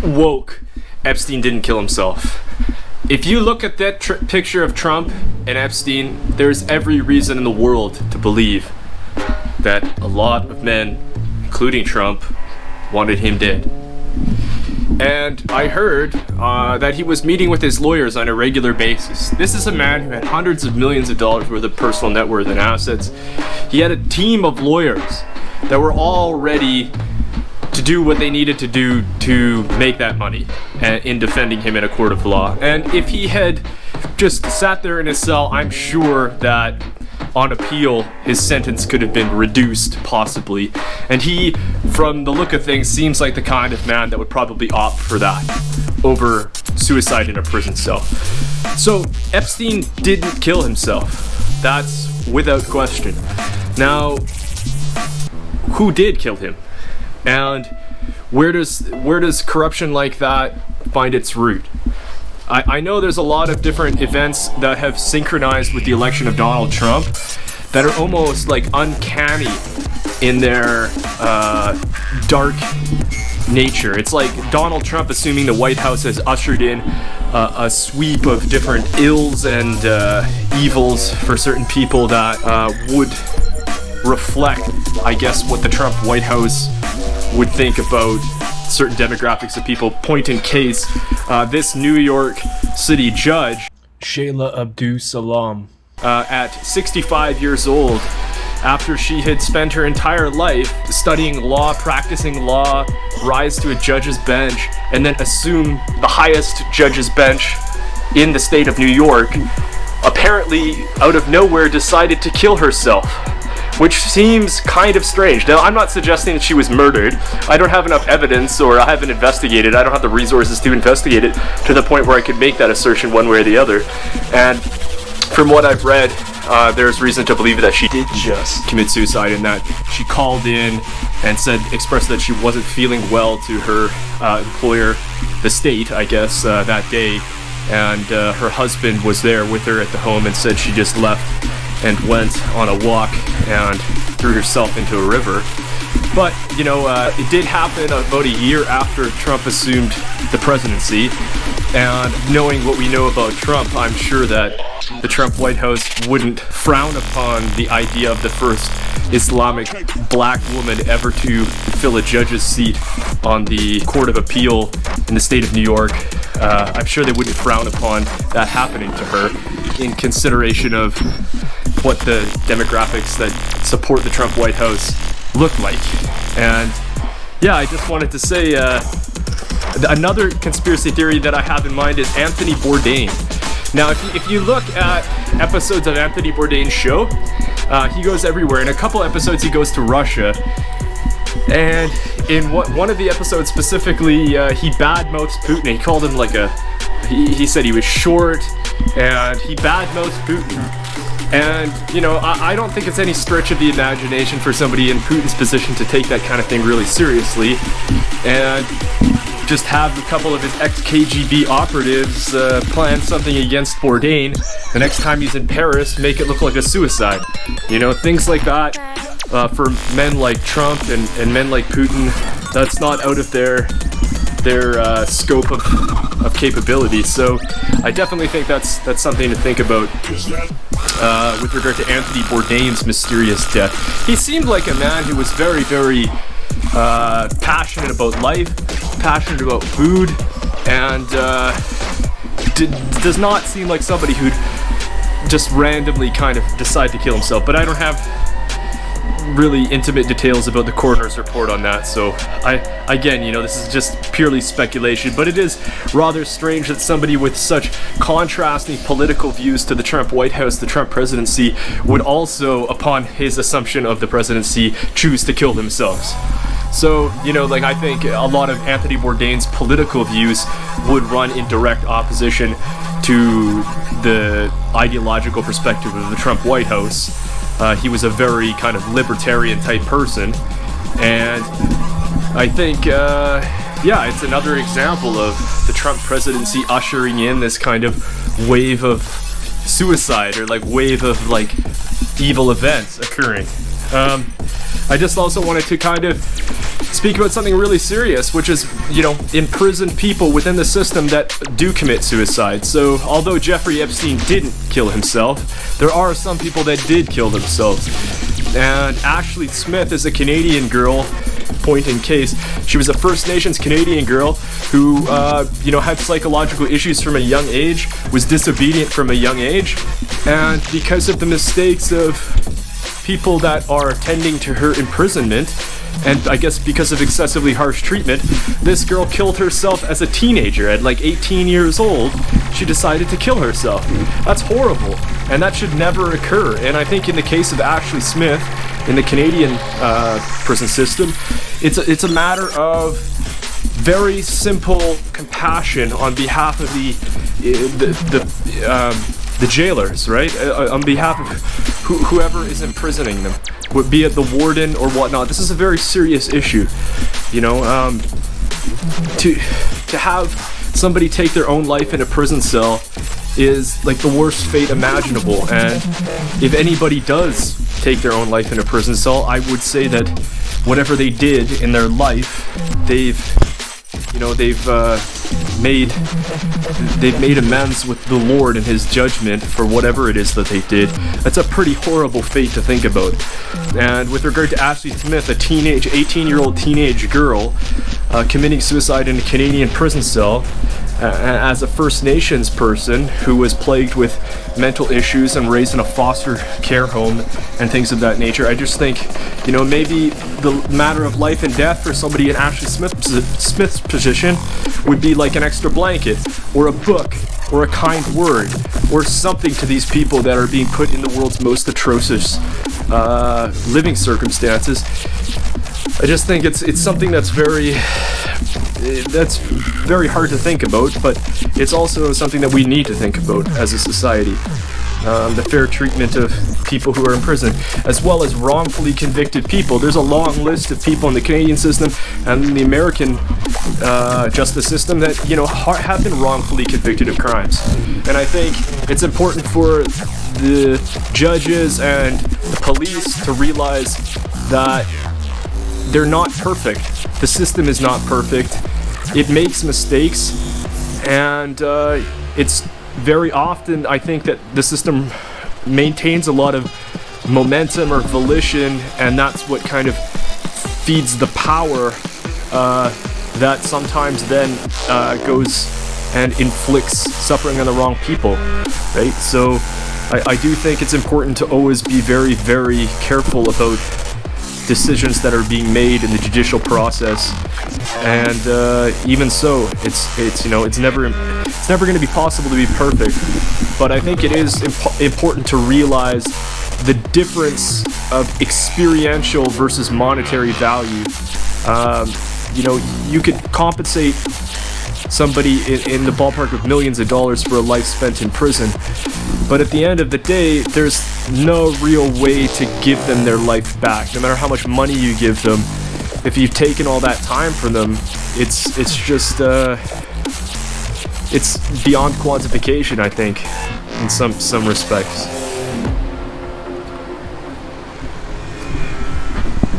woke, Epstein didn't kill himself. If you look at that picture of Trump and Epstein, there's every reason in the world to believe that a lot of men, including Trump, wanted him dead. And I heard that he was meeting with his lawyers on a regular basis. This is a man who had hundreds of millions of dollars worth of personal net worth and assets. He had a team of lawyers that were all ready to do what they needed to do to make that money in defending him in a court of law. And if he had just sat there in his cell, I'm sure that on appeal his sentence could have been reduced, possibly. And he, from the look of things, seems like the kind of man that would probably opt for that over suicide in a prison cell. So Epstein didn't kill himself. That's without question. Now, who did kill him? And where does corruption like that find its root? I know there's a lot of different events that have synchronized with the election of Donald Trump that are almost like uncanny in their dark nature. It's like Donald Trump assuming the White House has ushered in a sweep of different ills and evils for certain people that would reflect, I guess, what the Trump White House would think about certain demographics of people. Point in case, this New York City judge, Shayla Abdul Salam, at 65 years old, after she had spent her entire life studying law, practicing law, rise to a judge's bench, and then assume the highest judge's bench in the state of New York, apparently out of nowhere decided to kill herself. Which seems kind of strange. Now, I'm not suggesting that she was murdered. I don't have enough evidence, or I haven't investigated. I don't have the resources to investigate it to the point where I could make that assertion one way or the other. And from what I've read, there's reason to believe that she did just commit suicide, and that she called in and expressed that she wasn't feeling well to her employer, the state, I guess, that day. And her husband was there with her at the home and said she just left and went on a walk and threw herself into a river. But, you know, it did happen about a year after Trump assumed the presidency. And knowing what we know about Trump, I'm sure that the Trump White House wouldn't frown upon the idea of the first Islamic black woman ever to fill a judge's seat on the Court of Appeal in the state of New York. I'm sure they wouldn't frown upon that happening to her in consideration of what the demographics that support the Trump White House look like. And yeah, I just wanted to say another conspiracy theory that I have in mind is Anthony Bourdain. Now, if you look at episodes of Anthony Bourdain's show, he goes everywhere. In a couple episodes, he goes to Russia. And in one of the episodes specifically, he badmouths Putin. He called him he said he was short, and he badmouthed Putin. And, you know, I don't think it's any stretch of the imagination for somebody in Putin's position to take that kind of thing really seriously and just have a couple of his ex-KGB operatives plan something against Bourdain. The next time he's in Paris, make it look like a suicide. You know, things like that. For men like Trump and men like Putin, that's not out of their scope of capability. So I definitely think that's something to think about with regard to Anthony Bourdain's mysterious death. He seemed like a man who was very, very passionate about life, passionate about food, and does not seem like somebody who'd just randomly kind of decide to kill himself. But I don't have really intimate details about the coroner's report on that, so again, you know, this is just purely speculation, but it is rather strange that somebody with such contrasting political views to the Trump White House, the Trump presidency, would also, upon his assumption of the presidency, choose to kill themselves. So, you know, like, I think a lot of Anthony Bourdain's political views would run in direct opposition to the ideological perspective of the Trump White House. He was a very kind of libertarian type person, and I think, it's another example of the Trump presidency ushering in this kind of wave of suicide, or like wave of like evil events occurring. I just also wanted to kind of speak about something really serious, which is, imprisoned people within the system that do commit suicide. So, although Jeffrey Epstein didn't kill himself, there are some people that did kill themselves. And Ashley Smith is a Canadian girl, point in case. She was a First Nations Canadian girl who, had psychological issues from a young age, was disobedient from a young age, and because of the mistakes of people that are tending to her imprisonment, and I guess because of excessively harsh treatment, this girl killed herself as a teenager. At like 18 years old, she decided to kill herself. That's horrible, and that should never occur. And I think in the case of Ashley Smith, in the Canadian prison system, it's a matter of very simple compassion on behalf of the jailers, right? On behalf of whoever is imprisoning them, be it the warden or whatnot. This is a very serious issue, to have somebody take their own life in a prison cell is like the worst fate imaginable. And if anybody does take their own life in a prison cell, I would say that whatever they did in their life, they've made amends with the Lord and His judgment for whatever it is that they did. That's a pretty horrible fate to think about. And with regard to Ashley Smith, a 18-year-old teenage girl committing suicide in a Canadian prison cell, as a First Nations person who was plagued with mental issues and raised in a foster care home and things of that nature, I just think, maybe the matter of life and death for somebody in Ashley Smith's position would be like an extra blanket, or a book, or a kind word, or something to these people that are being put in the world's most atrocious living circumstances. I just think it's something that's very hard to think about, but it's also something that we need to think about as a society. The fair treatment of people who are in prison, as well as wrongfully convicted people. There's a long list of people in the Canadian system and the American justice system that have been wrongfully convicted of crimes. And I think it's important for the judges and the police to realize that they're not perfect. The system is not perfect. It makes mistakes, and it's very often, I think, that the system maintains a lot of momentum or volition, and that's what kind of feeds the power that sometimes then goes and inflicts suffering on the wrong people, right? So I do think it's important to always be very, very careful about decisions that are being made in the judicial process, and even so, it's never going to be possible to be perfect. But I think it is important to realize the difference of experiential versus monetary value. You could compensate somebody in the ballpark of millions of dollars for a life spent in prison, but at the end of the day, there's no real way to give them their life back. No matter how much money you give them, if you've taken all that time from them, it's just it's beyond quantification, I think, in some respects.